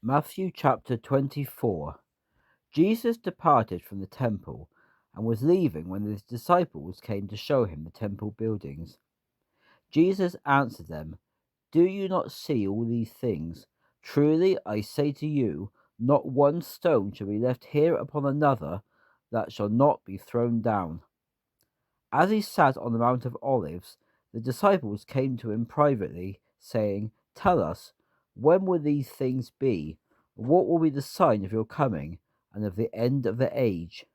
Matthew chapter 24. Jesus departed from the temple and was leaving when his disciples came to show him the temple buildings. Jesus answered them, "Do you not see all these things? Truly I say to you, not one stone shall be left here upon another that shall not be thrown down." As he sat on the Mount of Olives, the disciples came to him privately, saying, "Tell us, when will these things be? What will be the sign of your coming and of the end of the age?"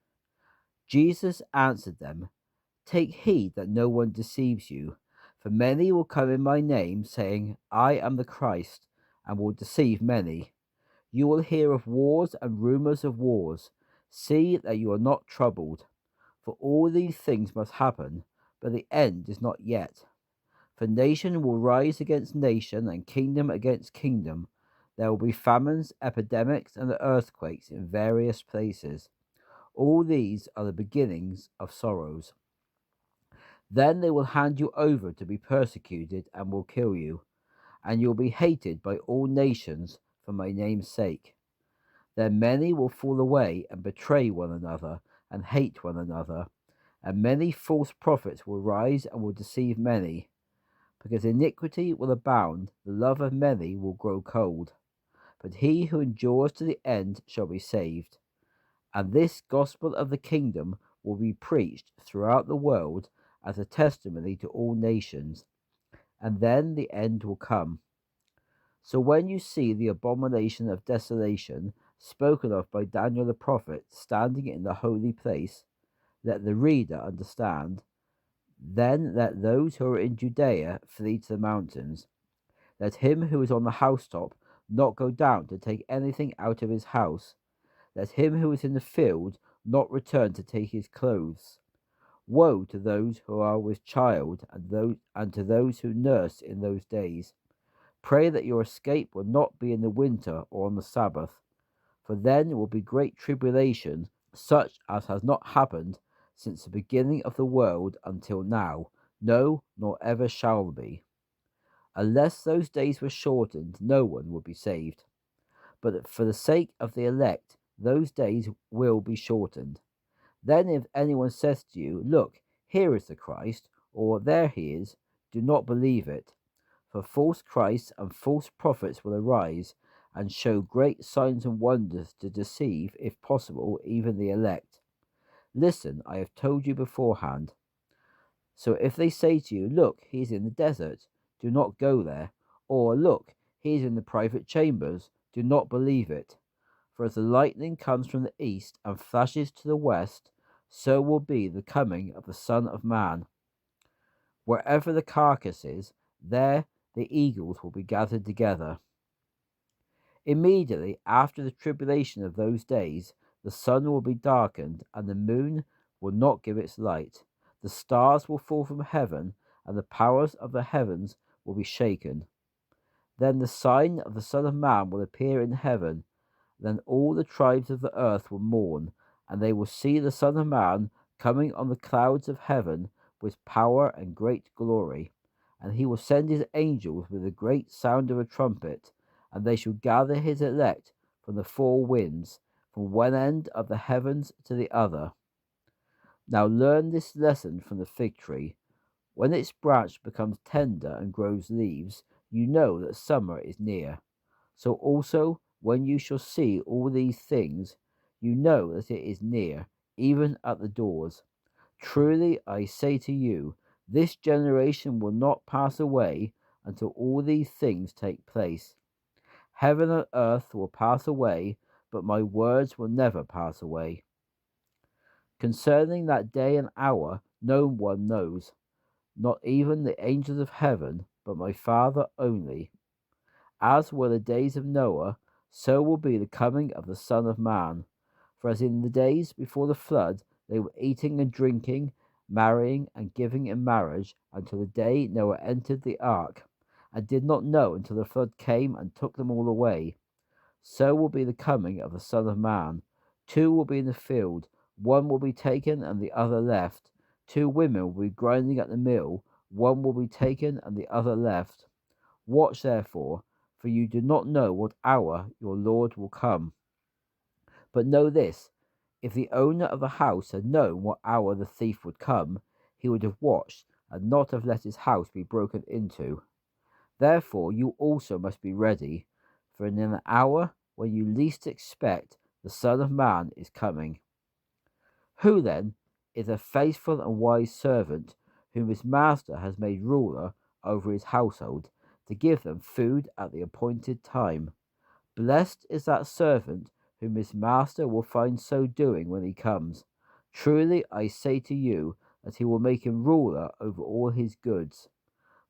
Jesus answered them, "Take heed that no one deceives you, for many will come in my name, saying, 'I am the Christ,' and will deceive many. You will hear of wars and rumors of wars. See that you are not troubled. For all these things must happen, but the end is not yet. For nation will rise against nation, and kingdom against kingdom. There will be famines, epidemics, and earthquakes in various places. All these are the beginnings of sorrows. Then they will hand you over to be persecuted and will kill you, and you will be hated by all nations for my name's sake. Then many will fall away and betray one another and hate one another. And many false prophets will rise and will deceive many. Because iniquity will abound, the love of many will grow cold. But he who endures to the end shall be saved. And this gospel of the kingdom will be preached throughout the world as a testimony to all nations. And then the end will come. So when you see the abomination of desolation spoken of by Daniel the prophet standing in the holy place, let the reader understand. Then let those who are in Judea flee to the mountains. Let him who is on the housetop not go down to take anything out of his house. Let him who is in the field not return to take his clothes. Woe to those who are with child and to those who nurse in those days. Pray that your escape will not be in the winter or on the Sabbath, for then will be great tribulation, such as has not happened since the beginning of the world until now, no, nor ever shall be. Unless those days were shortened, no one would be saved. But for the sake of the elect, those days will be shortened. Then if anyone says to you, 'Look, here is the Christ,' or 'There he is,' do not believe it. For false Christs and false prophets will arise and show great signs and wonders to deceive, if possible, even the elect. Listen, I have told you beforehand. So if they say to you, 'Look, he is in the desert,' do not go there. Or, 'Look, he is in the private chambers,' do not believe it. For as the lightning comes from the east and flashes to the west, so will be the coming of the Son of Man. Wherever the carcass is, there the eagles will be gathered together. Immediately after the tribulation of those days, the sun will be darkened, and the moon will not give its light. The stars will fall from heaven, and the powers of the heavens will be shaken. Then the sign of the Son of Man will appear in heaven. Then all the tribes of the earth will mourn, and they will see the Son of Man coming on the clouds of heaven with power and great glory. And he will send his angels with a great sound of a trumpet, and they shall gather his elect from the four winds, from one end of the heavens to the other. Now learn this lesson from the fig tree. When its branch becomes tender and grows leaves, you know that summer is near. So also, when you shall see all these things, you know that it is near, even at the doors. Truly I say to you, this generation will not pass away until all these things take place. Heaven and earth will pass away, but my words will never pass away. Concerning that day and hour, no one knows, not even the angels of heaven, but my Father only. As were the days of Noah, so will be the coming of the Son of Man. For as in the days before the flood, they were eating and drinking, marrying and giving in marriage, until the day Noah entered the ark, and did not know until the flood came and took them all away. So will be the coming of the Son of Man. Two will be in the field, one will be taken and the other left. Two women will be grinding at the mill, one will be taken and the other left. Watch therefore, for you do not know what hour your Lord will come. But know this, if the owner of the house had known what hour the thief would come, he would have watched and not have let his house be broken into. Therefore you also must be ready, for in an hour when you least expect, the Son of Man is coming. Who then is a faithful and wise servant, whom his master has made ruler over his household, to give them food at the appointed time? Blessed is that servant whom his master will find so doing when he comes. Truly I say to you that he will make him ruler over all his goods.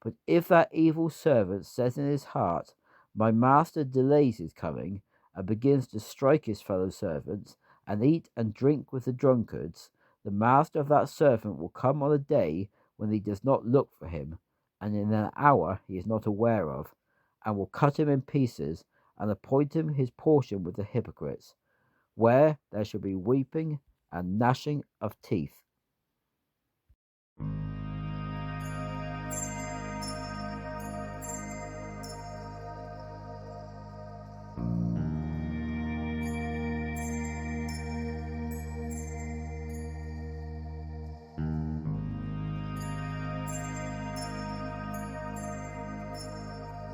But if that evil servant says in his heart, my master delays his coming, and begins to strike his fellow servants, and eat and drink with the drunkards, the master of that servant will come on a day when he does not look for him, and in an hour he is not aware of, and will cut him in pieces, and appoint him his portion with the hypocrites, where there shall be weeping and gnashing of teeth.